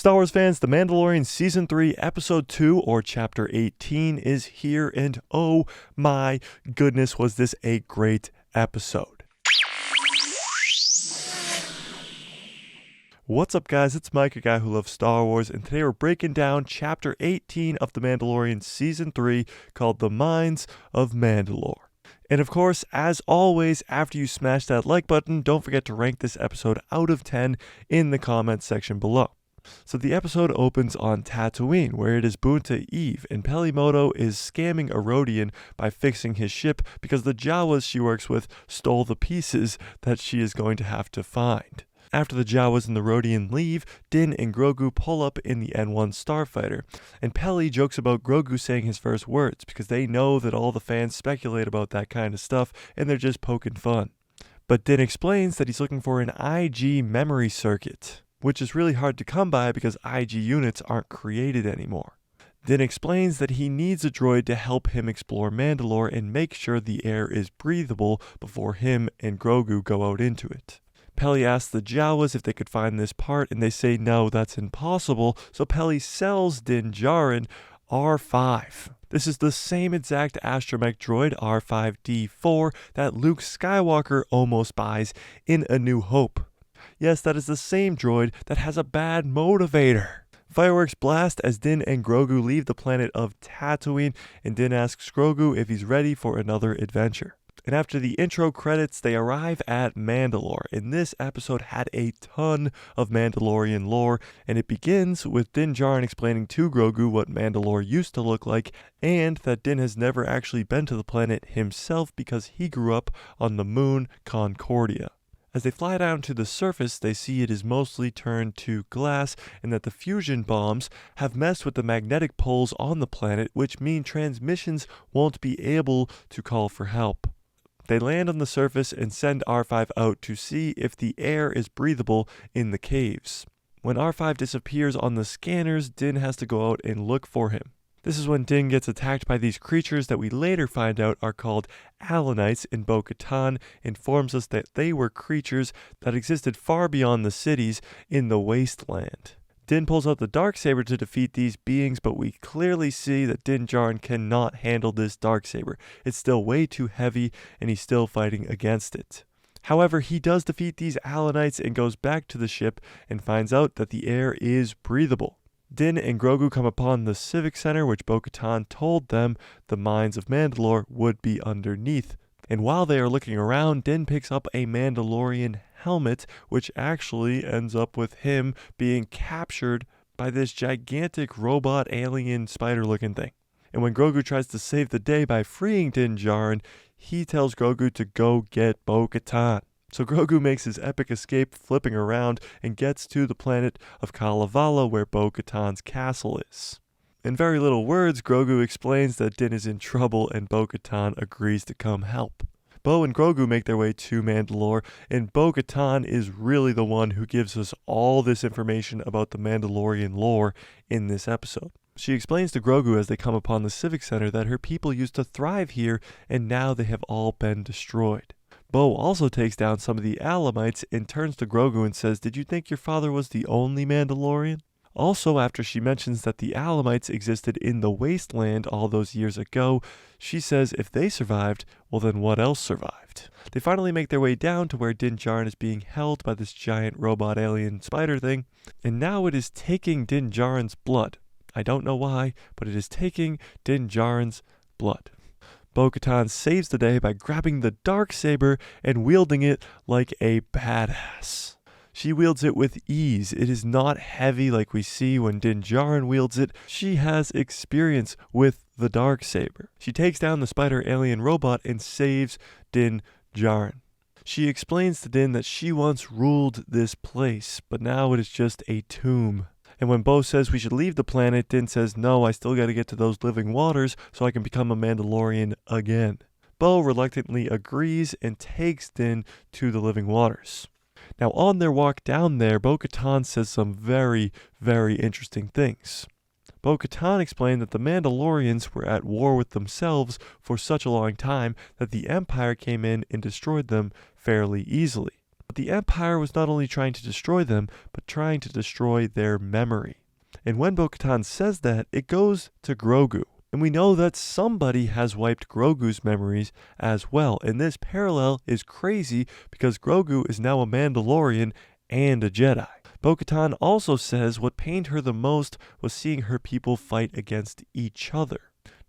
Star Wars fans, The Mandalorian Season 3, Episode 2, or Chapter 18 is here, and oh my goodness, was this a great episode. What's up guys, it's Mike, a guy who loves Star Wars, and today we're breaking down Chapter 18 of The Mandalorian Season 3, called The Mines of Mandalore. And of course, as always, after you smash that like button, don't forget to rank this episode out of 10 in the comments section below. So the episode opens on Tatooine, where it is Boonta Eve, and Pelimoto is scamming a Rodian by fixing his ship because the Jawas she works with stole the pieces that she is going to have to find. After the Jawas and the Rodian leave, Din and Grogu pull up in the N1 starfighter, and Peli jokes about Grogu saying his first words because they know that all the fans speculate about that kind of stuff and they're just poking fun. But Din explains that he's looking for an IG memory circuit, which is really hard to come by because IG units aren't created anymore. Din explains that he needs a droid to help him explore Mandalore and make sure the air is breathable before him and Grogu go out into it. Peli asks the Jawas if they could find this part, and they say no, that's impossible, so Peli sells Din Djarin R5. This is the same exact astromech droid, R5-D4, that Luke Skywalker almost buys in A New Hope. Yes, that is the same droid that has a bad motivator. Fireworks blast as Din and Grogu leave the planet of Tatooine, and Din asks Grogu if he's ready for another adventure. And after the intro credits, they arrive at Mandalore, and this episode had a ton of Mandalorian lore, and it begins with Din Djarin explaining to Grogu what Mandalore used to look like, and that Din has never actually been to the planet himself because he grew up on the moon Concordia. As they fly down to the surface, they see it is mostly turned to glass and that the fusion bombs have messed with the magnetic poles on the planet, which mean transmissions won't be able to call for help. They land on the surface and send R5 out to see if the air is breathable in the caves. When R5 disappears on the scanners, Din has to go out and look for him. This is when Din gets attacked by these creatures that we later find out are called Alanites, and Bo Katan informs us that they were creatures that existed far beyond the cities in the wasteland. Din pulls out the Darksaber to defeat these beings, but we clearly see that Din Djarin cannot handle this Darksaber. It's still way too heavy, and he's still fighting against it. However, he does defeat these Alanites and goes back to the ship and finds out that the air is breathable. Din and Grogu come upon the Civic Center, which Bo Katan told them the mines of Mandalore would be underneath. And while they are looking around, Din picks up a Mandalorian helmet, which actually ends up with him being captured by this gigantic robot alien spider-looking thing. And when Grogu tries to save the day by freeing Din Djarin, he tells Grogu to go get Bo Katan. So Grogu makes his epic escape flipping around and gets to the planet of Kalevala where Bo Katan's castle is. In very little words, Grogu explains that Din is in trouble and Bo Katan agrees to come help. Bo and Grogu make their way to Mandalore, and Bo Katan is really the one who gives us all this information about the Mandalorian lore in this episode. She explains to Grogu as they come upon the Civic Center that her people used to thrive here and now they have all been destroyed. Bo also takes down some of the Alamites and turns to Grogu and says, "Did you think your father was the only Mandalorian?" Also, after she mentions that the Alamites existed in the wasteland all those years ago, she says if they survived, well then what else survived? They finally make their way down to where Din Djarin is being held by this giant robot alien spider thing, and now it is taking Din Djarin's blood. I don't know why, but it is taking Din Djarin's blood. Bo Katan saves the day by grabbing the Darksaber and wielding it like a badass. She wields it with ease. It is not heavy like we see when Din Djarin wields it. She has experience with the Darksaber. She takes down the spider alien robot and saves Din Djarin. She explains to Din that she once ruled this place, but now it is just a tomb. And when Bo says we should leave the planet, Din says, "No, I still gotta get to those living waters so I can become a Mandalorian again." Bo reluctantly agrees and takes Din to the living waters. Now on their walk down there, Bo Katan says some very, very interesting things. Bo Katan explained that the Mandalorians were at war with themselves for such a long time that the Empire came in and destroyed them fairly easily. But the Empire was not only trying to destroy them, but trying to destroy their memory. And when Bo Katan says that, it goes to Grogu. And we know that somebody has wiped Grogu's memories as well. And this parallel is crazy because Grogu is now a Mandalorian and a Jedi. Bo Katan also says what pained her the most was seeing her people fight against each other.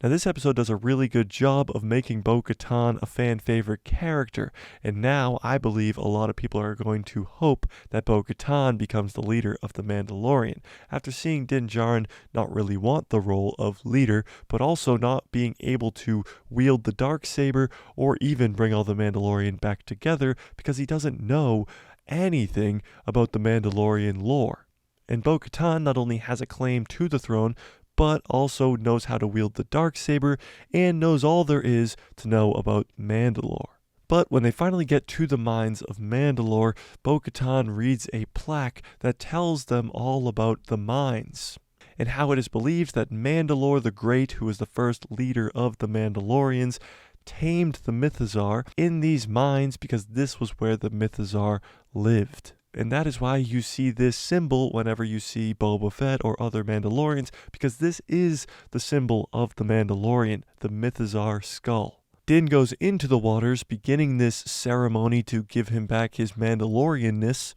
Now this episode does a really good job of making Bo Katan a fan favorite character, and now I believe a lot of people are going to hope that Bo Katan becomes the leader of the Mandalorian, after seeing Din Djarin not really want the role of leader, but also not being able to wield the Darksaber or even bring all the Mandalorian back together because he doesn't know anything about the Mandalorian lore. And Bo Katan not only has a claim to the throne, but also knows how to wield the Darksaber and knows all there is to know about Mandalore. But when they finally get to the mines of Mandalore, Bo Katan reads a plaque that tells them all about the mines, and how it is believed that Mandalore the Great, who was the first leader of the Mandalorians, tamed the Mythosaur in these mines because this was where the Mythosaur lived. And that is why you see this symbol whenever you see Boba Fett or other Mandalorians, because this is the symbol of the Mandalorian, the Mythosaur skull. Din goes into the waters, beginning this ceremony to give him back his Mandalorianness,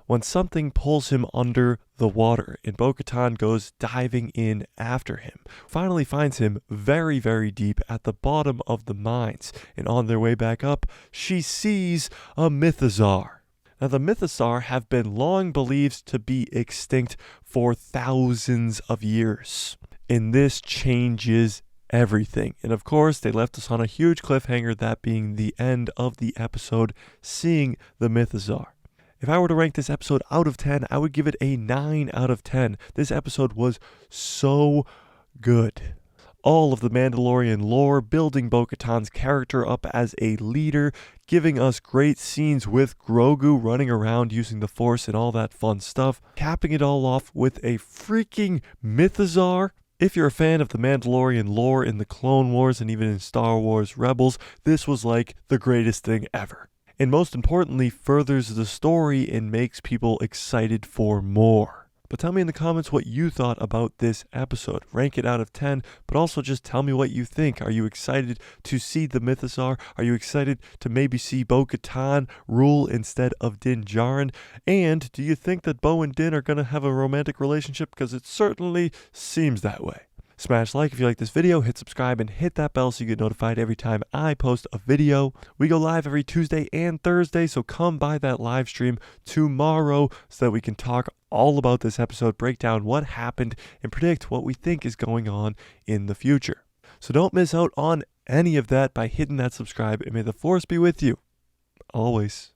when something pulls him under the water, and Bo Katan goes diving in after him. Finally finds him very, very deep at the bottom of the mines, and on their way back up, she sees a Mythosaur. Now, the Mythosaur have been long believed to be extinct for thousands of years, and this changes everything. And of course, they left us on a huge cliffhanger, that being the end of the episode, seeing the Mythosaur. If I were to rank this episode out of 10, I would give it a 9 out of 10. This episode was so good. All of the Mandalorian lore, building Bo Katan's character up as a leader, giving us great scenes with Grogu running around using the Force and all that fun stuff, capping it all off with a freaking Mythosaur. If you're a fan of the Mandalorian lore in the Clone Wars and even in Star Wars Rebels, this was like the greatest thing ever. And most importantly, furthers the story and makes people excited for more. But tell me in the comments what you thought about this episode. Rank it out of 10, but also just tell me what you think. Are you excited to see the Mythosaur? Are you excited to maybe see Bo Katan rule instead of Din Djarin? And do you think that Bo and Din are going to have a romantic relationship? Because it certainly seems that way. Smash like if you like this video, hit subscribe, and hit that bell so you get notified every time I post a video. We go live every Tuesday and Thursday, so come by that live stream tomorrow so that we can talk all about this episode, break down what happened, and predict what we think is going on in the future. So don't miss out on any of that by hitting that subscribe, and may the Force be with you always.